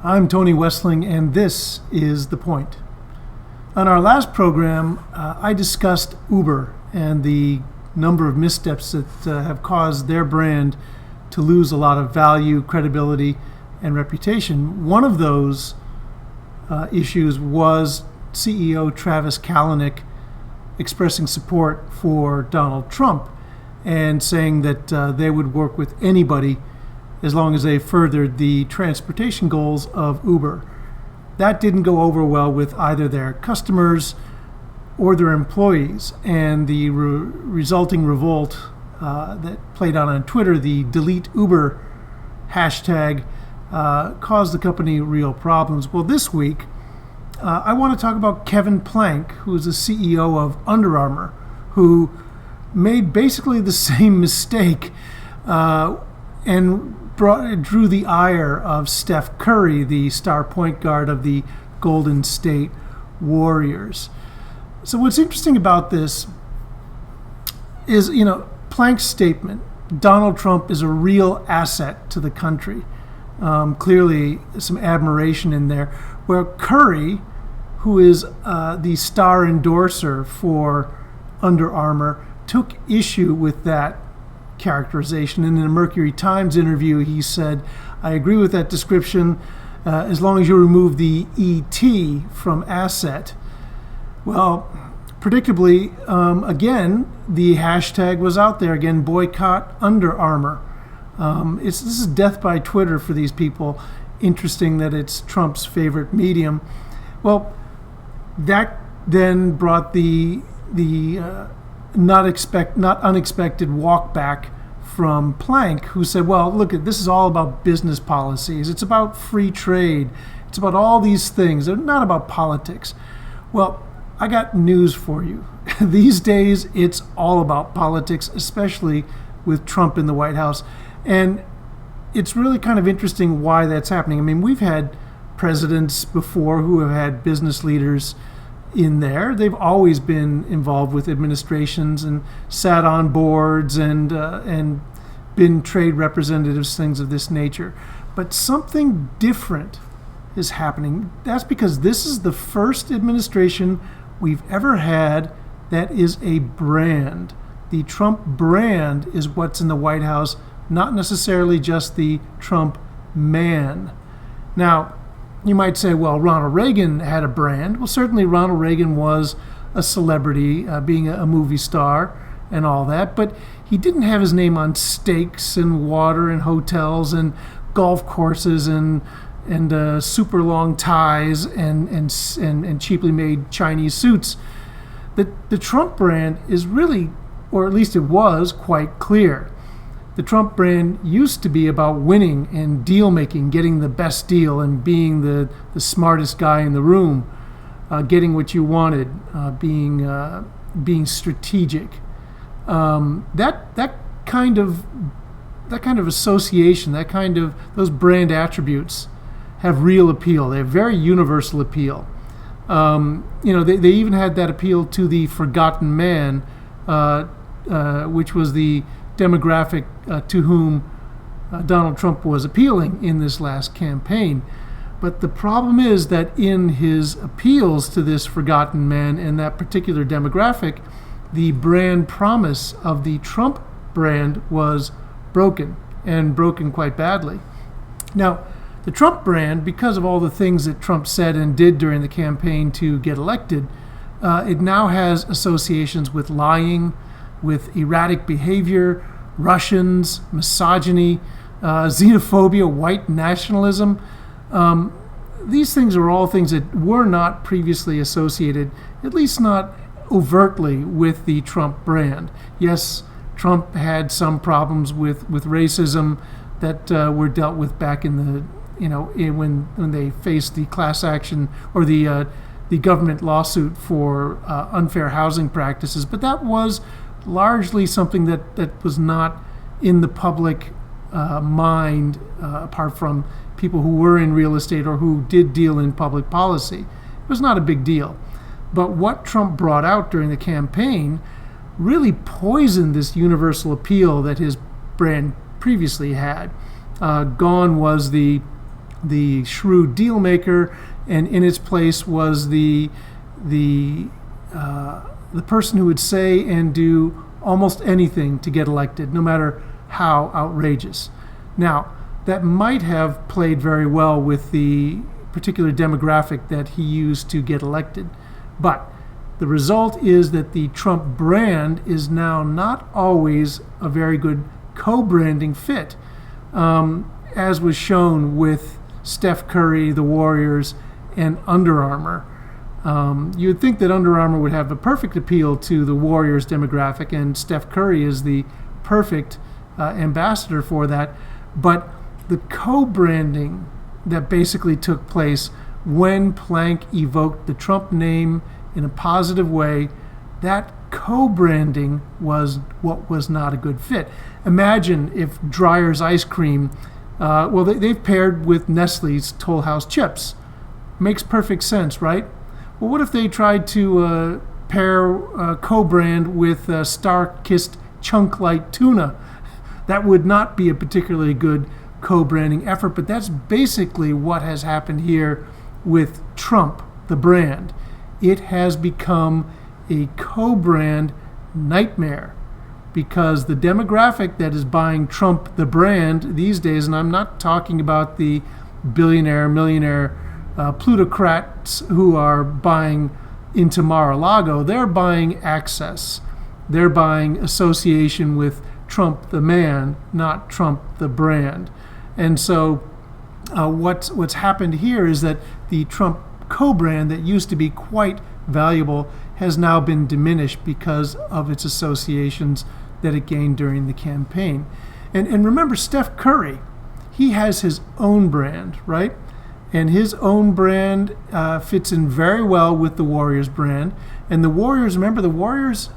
I'm Tony Wessling, and this is The Point. On our last program, I discussed Uber and the number of missteps that have caused their brand to lose a lot of value, credibility, and reputation. One of those issues was CEO Travis Kalanick expressing support for Donald Trump and saying that they would work with anybody as long as they furthered the transportation goals of Uber. That didn't go over well with either their customers or their employees, and the resulting revolt that played out on Twitter, the Delete Uber hashtag, caused the company real problems. Well, this week, I want to talk about Kevin Plank, who is the CEO of Under Armour, who made basically the same mistake and drew the ire of Steph Curry, the star point guard of the Golden State Warriors. So what's interesting about this is, Plank's statement, Donald Trump is a real asset to the country. Clearly some admiration in there. Where Curry, who is the star endorser for Under Armour, took issue with that characterization. And in a Mercury Times interview, he said, I agree with that description as long as you remove the ET from asset. Well, predictably, again, the hashtag was out there. Again, boycott Under Armour. This is death by Twitter for these people. Interesting that it's Trump's favorite medium. Well, that then brought the not unexpected walk back from Plank, who said, well, look, this is all about business policies. It's about free trade. It's about all these things. They're not about politics. Well, I got news for you. These days, it's all about politics, especially with Trump in the White House. And it's really kind of interesting why that's happening. I mean, we've had presidents before who have had business leaders in there. They've always been involved with administrations and sat on boards and been trade representatives, things of this nature. But something different is happening. That's because this is the first administration we've ever had that is a brand. The Trump brand is what's in the White House, not necessarily just the Trump man. Now, you might say, well, Ronald Reagan had a brand. Well, certainly Ronald Reagan was a celebrity, being a movie star and all that, but he didn't have his name on steaks and water and hotels and golf courses and super long ties and cheaply made Chinese suits. The Trump brand is really, or at least it was, quite clear. The Trump brand used to be about winning and deal making, getting the best deal and being the smartest guy in the room, getting what you wanted, being strategic. That kind of association, those brand attributes have real appeal. They have very universal appeal. They even had that appeal to the forgotten man, which was the demographic to whom Donald Trump was appealing in this last campaign. But the problem is that in his appeals to this forgotten man and that particular demographic, the brand promise of the Trump brand was broken, and broken quite badly. Now, the Trump brand, because of all the things that Trump said and did during the campaign to get elected, it now has associations with lying, with erratic behavior, Russians, misogyny, xenophobia, white nationalism. These things are all things that were not previously associated, at least not overtly, with the Trump brand. Yes, Trump had some problems with racism that were dealt with back in the, when they faced the class action or the government lawsuit for unfair housing practices. But that was largely something that was not in the public mind, apart from people who were in real estate or who did deal in public policy. It was not a big deal. But what Trump brought out during the campaign really poisoned this universal appeal that his brand previously had. Gone was the the shrewd deal maker, and in its place was the person who would say and do almost anything to get elected, no matter how outrageous. Now, that might have played very well with the particular demographic that he used to get elected. But the result is that the Trump brand is now not always a very good co-branding fit, as was shown with Steph Curry, the Warriors, and Under Armour. You would think that Under Armour would have a perfect appeal to the Warriors demographic, and Steph Curry is the perfect ambassador for that. But the co-branding that basically took place when Plank evoked the Trump name in a positive way, that co-branding was what was not a good fit. Imagine if Dreyer's ice cream, they've paired with Nestle's Toll House chips. Makes perfect sense, right? Well, what if they tried to pair co-brand with Star-Kissed Chunk Light Tuna? That would not be a particularly good co-branding effort, but that's basically what has happened here with Trump, the brand. It has become a co-brand nightmare because the demographic that is buying Trump, the brand, these days, and I'm not talking about the billionaire, millionaire plutocrats who are buying into Mar-a-Lago, they're buying access. They're buying association with Trump the man, not Trump the brand. And so what's happened here is that the Trump co-brand that used to be quite valuable has now been diminished because of its associations that it gained during the campaign. And remember, Steph Curry, he has his own brand, right? And his own brand fits in very well with the Warriors brand. And the Warriors, remember, the Warriors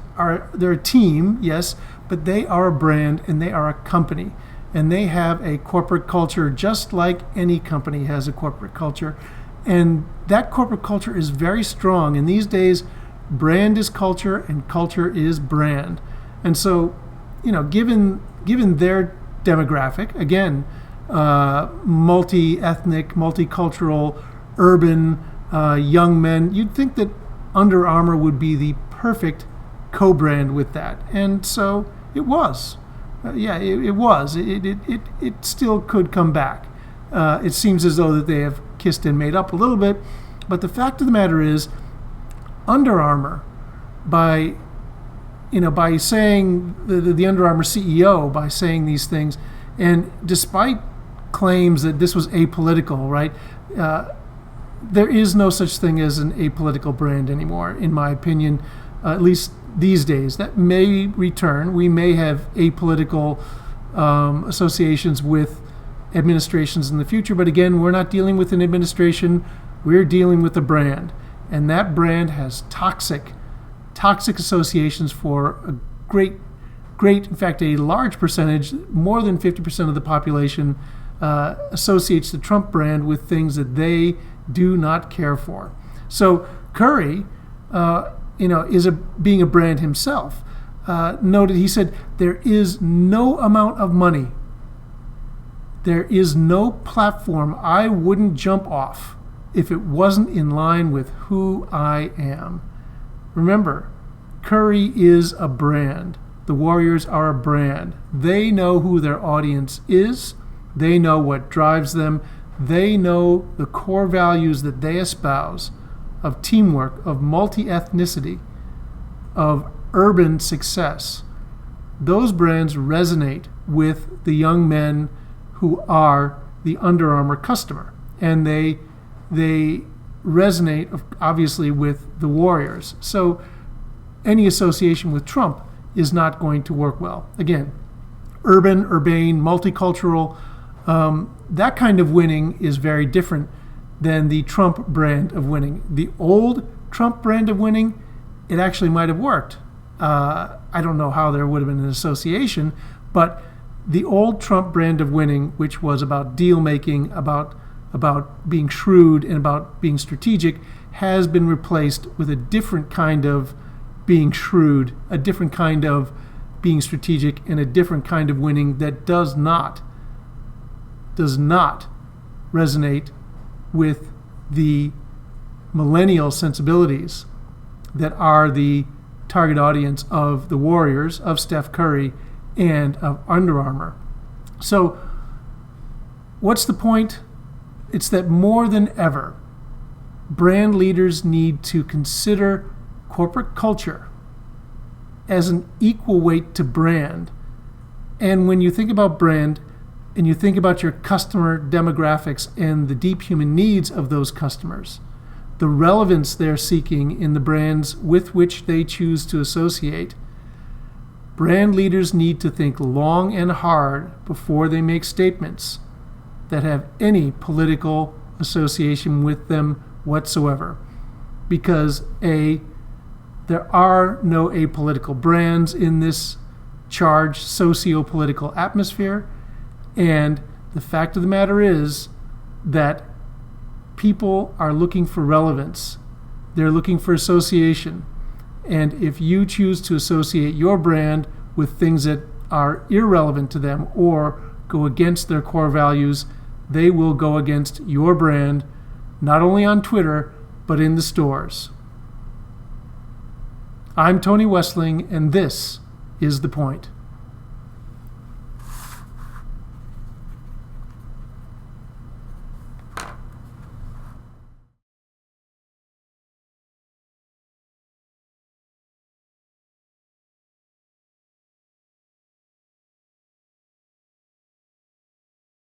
they're a team, yes, but they are a brand and they are a company. And they have a corporate culture just like any company has a corporate culture. And that corporate culture is very strong. And these days, brand is culture and culture is brand. And so, given their demographic, again, multi-ethnic, multicultural, urban, young men, you'd think that Under Armour would be the perfect co-brand with that. And so it was. It was. It still could come back. It seems as though that they have kissed and made up a little bit. But the fact of the matter is, Under Armour, by saying the Under Armour CEO, by saying these things, and despite claims that this was apolitical, right? There is no such thing as an apolitical brand anymore, in my opinion, at least these days. That may return. We may have apolitical associations with administrations in the future, but again, we're not dealing with an administration, we're dealing with a brand. And that brand has toxic associations for a great, in fact, a large percentage, more than 50% of the population associates the Trump brand with things that they do not care for. So Curry, is being a brand himself. Noted, he said, there is no amount of money, there is no platform I wouldn't jump off if it wasn't in line with who I am. Remember, Curry is a brand. The Warriors are a brand. They know who their audience is. They know what drives them. They know the core values that they espouse of teamwork, of multi-ethnicity, of urban success. Those brands resonate with the young men who are the Under Armour customer. And they resonate, obviously, with the Warriors. So any association with Trump is not going to work well. Again, urban, urbane, multicultural, that kind of winning is very different than the Trump brand of winning. The old Trump brand of winning, it actually might have worked. I don't know how there would have been an association, but the old Trump brand of winning, which was about deal making, about being shrewd and about being strategic, has been replaced with a different kind of being shrewd, a different kind of being strategic, and a different kind of winning that does not resonate with the millennial sensibilities that are the target audience of the Warriors, of Steph Curry, and of Under Armour. So what's the point? It's that more than ever, brand leaders need to consider corporate culture as an equal weight to brand. And when you think about brand and you think about your customer demographics and the deep human needs of those customers, the relevance they're seeking in the brands with which they choose to associate, brand leaders need to think long and hard before they make statements that have any political association with them whatsoever. Because A, there are no apolitical brands in this charged socio-political atmosphere, and the fact of the matter is that people are looking for relevance. They're looking for association. And if you choose to associate your brand with things that are irrelevant to them or go against their core values, they will go against your brand, not only on Twitter, but in the stores. I'm Tony Wessling, and this is The Point.